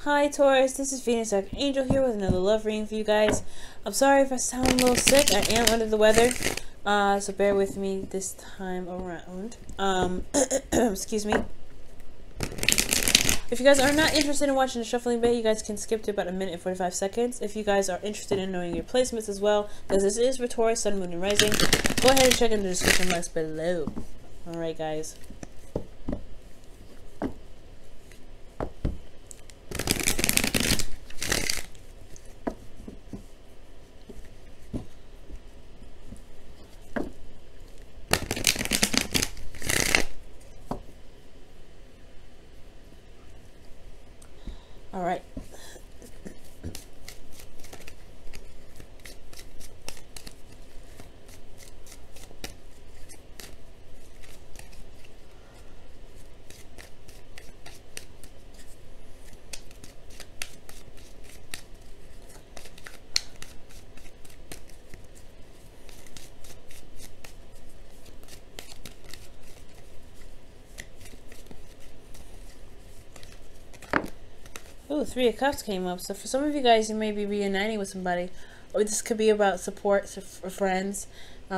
Hi Taurus, this is Venus Archangel here with another love reading for you guys. I'm sorry if I sound a little sick. I am under the weather, so bear with me this time around. Excuse me. If you guys are not interested in watching the shuffling bit, you guys can skip to about a minute and 45 seconds. If you guys are interested in knowing your placements as well, because this is for Taurus, Sun, Moon, and Rising, go ahead and check in the description box below. Alright guys. Alright. Ooh, Three of Cups came up. So for some of you guys, you may be reuniting with somebody. Or this could be about support for friends,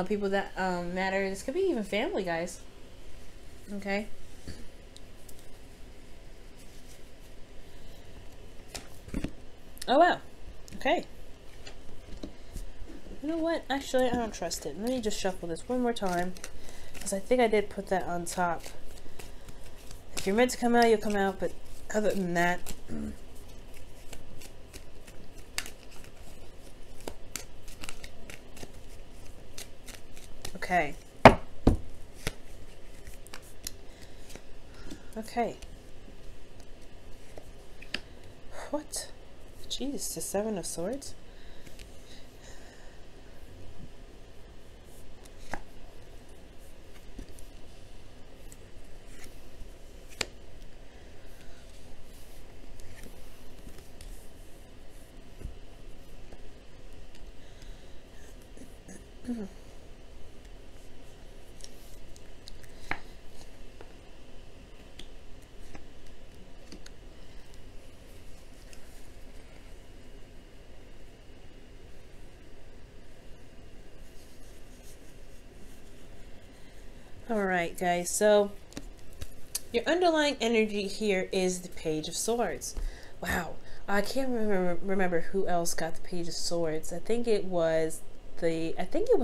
people that matter. This could be even family, guys. Okay. Oh, wow. Okay. You know what? Actually, I don't trust it. Let me just shuffle this one more time. Because I think I did put that on top. If you're meant to come out, you'll come out. But other than that... Okay. Okay. What? Jeez, the Seven of Swords? Alright guys, so your underlying energy here is the Page of Swords. Wow, I can't remember who else got the Page of Swords. I think it was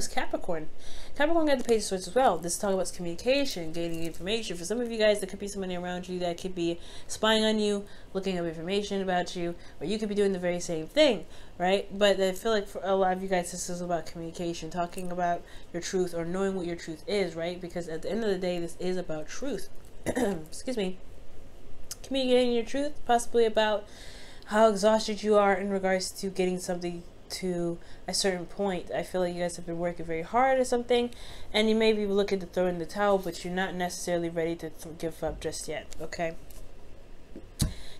Capricorn. Capricorn got the Page of Swords as well. This is talking about communication, gaining information. For some of you guys, there could be somebody around you that could be spying on you, looking up information about you, or you could be doing the very same thing, right? But I feel like for a lot of you guys, this is about communication, talking about your truth or knowing what your truth is, right? Because at the end of the day, this is about truth. Excuse me. Communicating your truth, possibly about how exhausted you are in regards to getting something to a certain point. I feel like you guys have been working very hard or something, and you may be looking to throw in the towel, but you're not necessarily ready to give up just yet. Okay.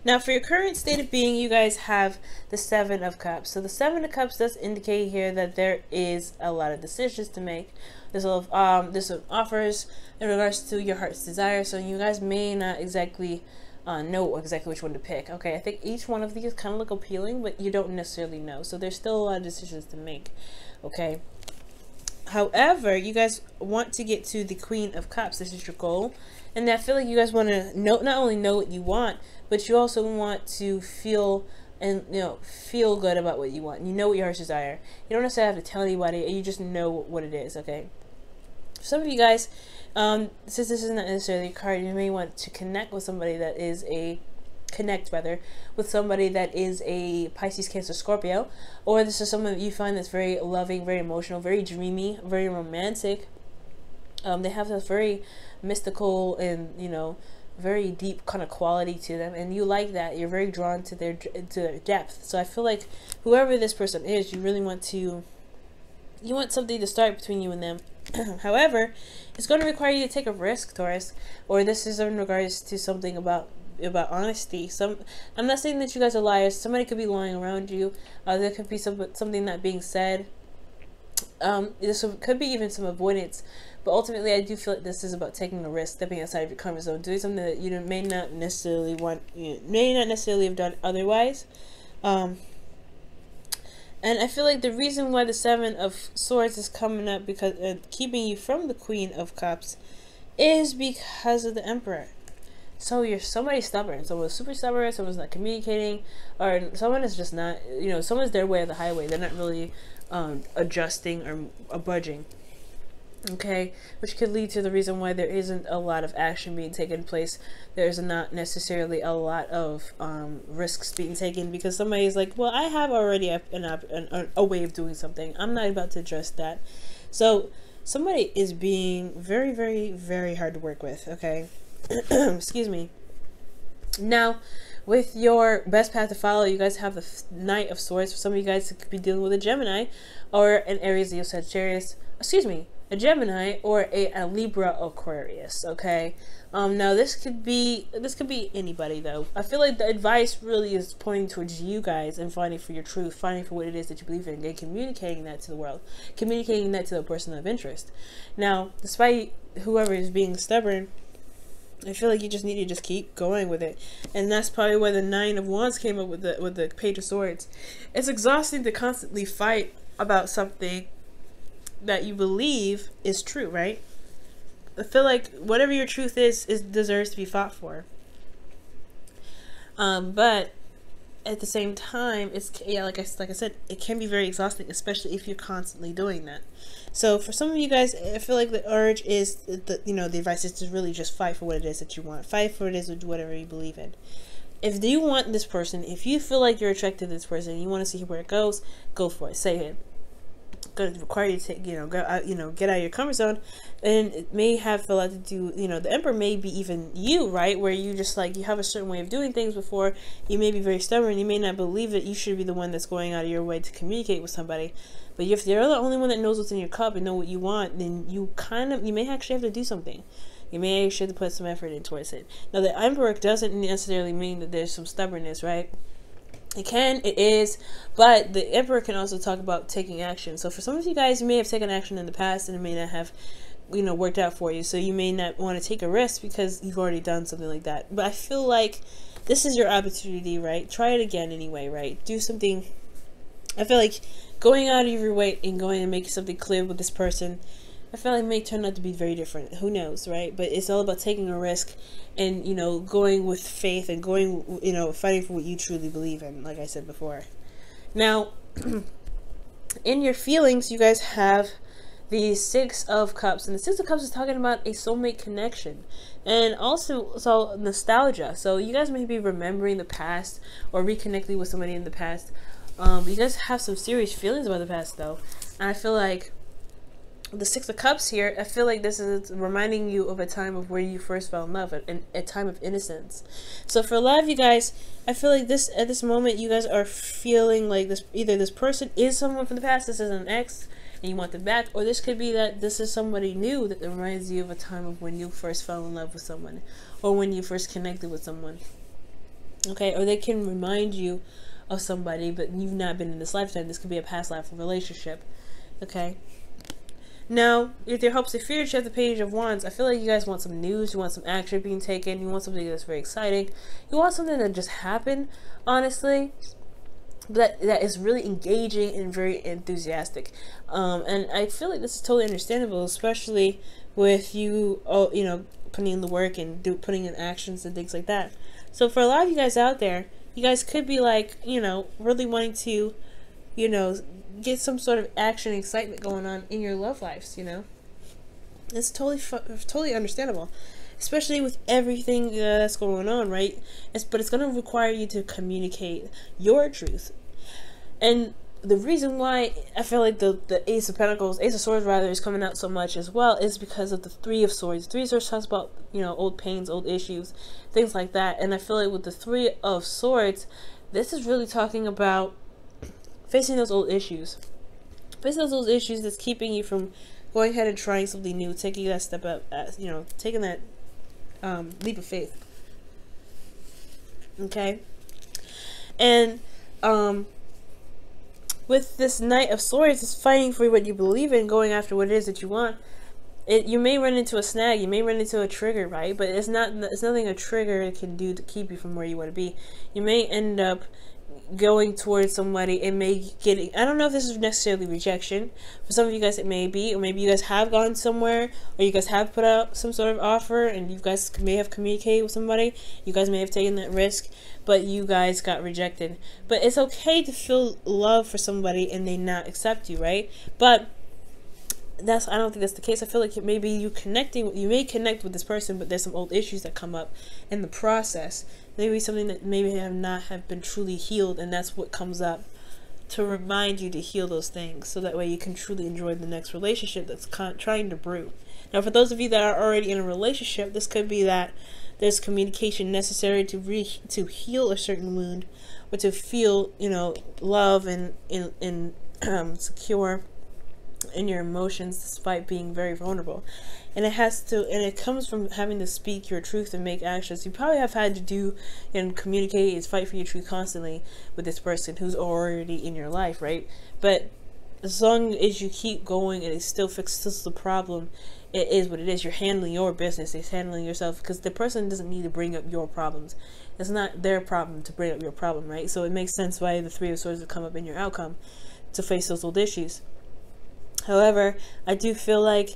Now, for your current state of being, you guys have the Seven of Cups. So the Seven of Cups does indicate here that there is a lot of decisions to make. There's some offers in regards to your heart's desire. So you guys may not exactly know exactly which one to pick. Okay, I think each one of these kind of look appealing, but you don't necessarily know. So there's still a lot of decisions to make. Okay. However, you guys want to get to the Queen of Cups. This is your goal. And I feel like you guys want to not only know what you want, but you also want to feel and feel good about what you want. You know what your heart's desire. You don't necessarily have to tell anybody, and you just know what it is. Okay. For some of you guys, since this is not necessarily a card, you may want to connect with somebody that is with somebody that is a Pisces, Cancer, Scorpio, or this is someone that you find that's very loving, very emotional, very dreamy, very romantic. They have this very mystical and very deep kind of quality to them, and you like that. You're very drawn to their depth. So I feel like whoever this person is, you really want something to start between you and them. However, it's going to require you to take a risk, Taurus, or this is in regards to something about honesty. I'm not saying that you guys are liars. Somebody could be lying around you. There could be something not being said could be even some avoidance, but ultimately I do feel like this is about taking a risk, stepping outside of your comfort zone, doing something that you may not necessarily have done otherwise. And I feel like the reason why the Seven of Swords is coming up, because keeping you from the Queen of Cups, is because of the Emperor. So you're somebody stubborn. Someone's super stubborn, someone's not communicating, or someone is just not, someone's their way of the highway. They're not really adjusting or budging. Okay, which could lead to the reason why there isn't a lot of action being taken place. There's not necessarily a lot of risks being taken, because somebody is like, well, I have already a way of doing something. I'm not about to address that. So somebody is being very, very, very hard to work with. Okay. Excuse me. Now, with your best path to follow, you guys have the Knight of Swords. For some of you guys, it could be dealing with a Gemini or an Aries, Leo, Sagittarius. Excuse me, a Gemini or a Libra, Aquarius. Okay. Now this could be anybody though. I feel like the advice really is pointing towards you guys and finding for your truth, finding for what it is that you believe in, and communicating that to the world, communicating that to the person of interest. Now, despite whoever is being stubborn, I feel like you just need to just keep going with it. And that's probably why the Nine of Wands came up with the Page of Swords. It's exhausting to constantly fight about something that you believe is true, right? I feel like whatever your truth is deserves to be fought for. But at the same time, like I said, it can be very exhausting, especially if you're constantly doing that. So for some of you guys, I feel like the urge is the advice is to really just fight for what it is that you want. Fight for what it is, whatever you believe in. If you want this person, if you feel like you're attracted to this person and you want to see where it goes, go for it. Say it. Going to require you to get out of your comfort zone, and it may have a lot to do. The Emperor may be even you, right? Where you just you have a certain way of doing things before. You may be very stubborn. You may not believe that you should be the one that's going out of your way to communicate with somebody. But if you're the only one that knows what's in your cup and know what you want, then you may actually have to do something. You may actually have to put some effort in towards it. Now, the Emperor doesn't necessarily mean that there's some stubbornness, right? It is, but the Emperor can also talk about taking action. So for some of you guys, you may have taken action in the past and it may not have, worked out for you. So you may not want to take a risk because you've already done something like that. But I feel like this is your opportunity, right? Try it again anyway, right? Do something. I feel like going out of your way and going and making something clear with this person, I feel like it may turn out to be very different. Who knows, right? But it's all about taking a risk and, going with faith and going, fighting for what you truly believe in, like I said before. Now, in your feelings, you guys have the Six of Cups. And the Six of Cups is talking about a soulmate connection. And also, nostalgia. So you guys may be remembering the past or reconnecting with somebody in the past. You guys have some serious feelings about the past, though. And I feel like the Six of Cups here, I feel like this is reminding you of a time of where you first fell in love, a time of innocence. So for a lot of you guys, I feel like at this moment, you guys are feeling like either this person is someone from the past, this is an ex, and you want them back, or this could be that this is somebody new that reminds you of a time of when you first fell in love with someone, or when you first connected with someone. Okay, or they can remind you of somebody, but you've not been in this lifetime. This could be a past life relationship. Okay. Now, with your hopes and fears, you have the Page of Wands. I feel like you guys want some news, you want some action being taken, you want something that's very exciting, you want something that just happened, honestly, that is really engaging and very enthusiastic. And I feel like this is totally understandable, especially with you, putting in the work and putting in actions and things like that. So for a lot of you guys out there, you guys could be really wanting to, get some sort of action and excitement going on in your love lives, It's totally understandable, especially with everything that's going on, right? But it's going to require you to communicate your truth. And the reason why I feel like the Ace of Swords rather, is coming out so much as well is because of the Three of Swords. Three of Swords talks about, old pains, old issues, things like that. And I feel like with the Three of Swords, this is really talking about facing those old issues. Facing those old issues that's keeping you from going ahead and trying something new, taking that step up, taking that leap of faith. Okay? And with this Knight of Swords, is fighting for what you believe in, going after what it is that you want. You may run into a snag, you may run into a trigger, right? But it's nothing a trigger can do to keep you from where you want to be. You may end up going towards somebody and may get, I don't know if this is necessarily rejection. For some of you guys it may be, or maybe you guys have gone somewhere, or you guys have put out some sort of offer and you guys may have communicated with somebody, you guys may have taken that risk, but you guys got rejected. But it's okay to feel love for somebody and they not accept you, right? But I don't think that's the case. I feel like maybe you may connect with this person, but there's some old issues that come up in the process. Maybe something that maybe have been truly healed, and that's what comes up to remind you to heal those things, so that way you can truly enjoy the next relationship that's trying to brew. Now, for those of you that are already in a relationship, this could be that there's communication necessary to heal a certain wound, or to feel, love and secure in your emotions despite being very vulnerable. And it comes from having to speak your truth and make actions. You probably have had to do and communicate and fight for your truth constantly with this person who's already in your life, right? But as long as you keep going and it still fixes the problem, it is what it is. You're handling your business. It's handling yourself, because the person doesn't need to bring up your problems. It's not their problem to bring up your problem, right? So it makes sense why the Three of Swords would come up in your outcome, to face those old issues. However, I do feel like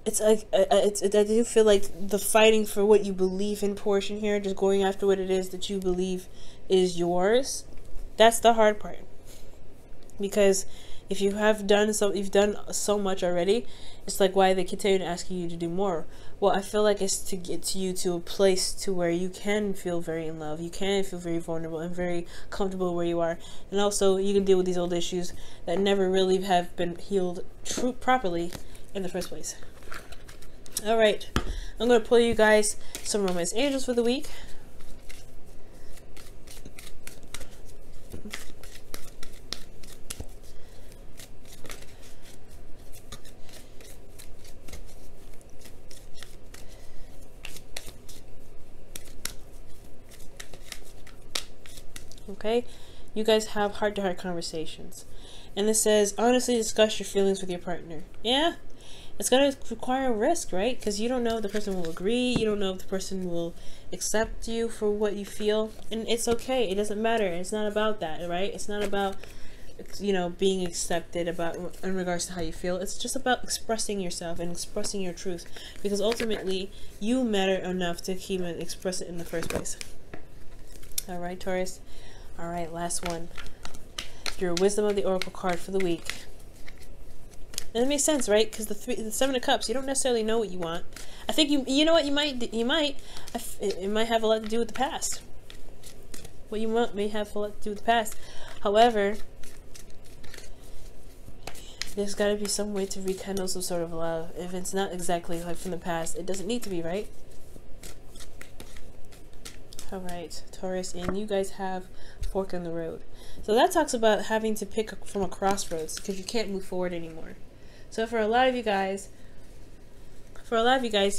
I do feel like the fighting for what you believe in portion here, just going after what it is that you believe is yours, that's the hard part. Because if you have you've done so much already, it's like, why they continue asking you to do more? Well, I feel like it's to get you to a place to where you can feel very in love, you can feel very vulnerable and very comfortable where you are, and also you can deal with these old issues that never really have been healed properly in the first place. All right, I'm going to pull you guys some Romance Angels for the week. Okay, you guys have heart-to-heart conversations, and it says honestly discuss your feelings with your partner. Yeah, it's gonna require risk, right? Because you don't know if the person will agree, you don't know if the person will accept you for what you feel, and it's okay. It doesn't matter. It's not about that, right? It's not about being accepted in regards to how you feel. It's just about expressing yourself and expressing your truth, because ultimately you matter enough to keep and express it in the first place. All right, Taurus. All right, last one. Your Wisdom of the Oracle card for the week. And it makes sense, right? Because the Seven of Cups, you don't necessarily know what you want. I think you know what you might. It might have a lot to do with the past. What you want may have a lot to do with the past. However, there's got to be some way to rekindle some sort of love. If it's not exactly like from the past, it doesn't need to be, right? All right, Taurus, and you guys have fork in the road. So that talks about having to pick from a crossroads because you can't move forward anymore. So for a lot of you guys,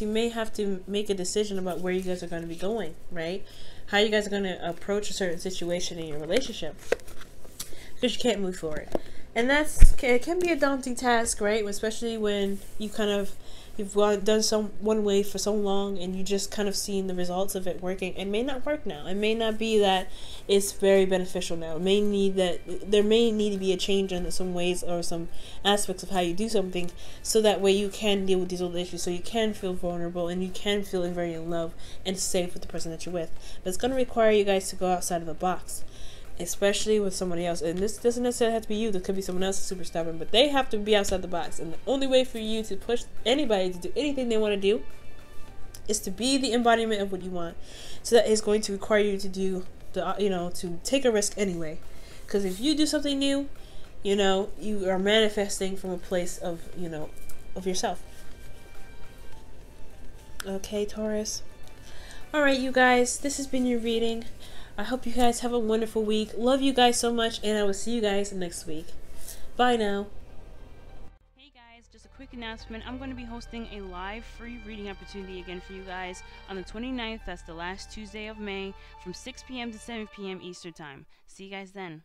you may have to make a decision about where you guys are going to be going, right? How you guys are going to approach a certain situation in your relationship, because you can't move forward. And it can be a daunting task, right? Especially when you've done one way for so long and you just kind of seen the results of it working. It may not work now. It may not be that it's very beneficial now. There may need to be a change in some ways or some aspects of how you do something, so that way you can deal with these old issues, so you can feel vulnerable and you can feel very in love and safe with the person that you're with. But it's going to require you guys to go outside of the box, especially with somebody else. And this doesn't necessarily have to be you. There could be someone else who's super stubborn, but they have to be outside the box. And the only way for you to push anybody to do anything they want to do is to be the embodiment of what you want. So that is going to require you to do to take a risk anyway. Because if you do something new, you are manifesting from a place of yourself. Okay, Taurus. All right, you guys, this has been your reading. I hope you guys have a wonderful week. Love you guys so much, and I will see you guys next week. Bye now. Hey guys, just a quick announcement. I'm going to be hosting a live free reading opportunity again for you guys on the 29th. That's the last Tuesday of May from 6 p.m. to 7 p.m. Eastern Time. See you guys then.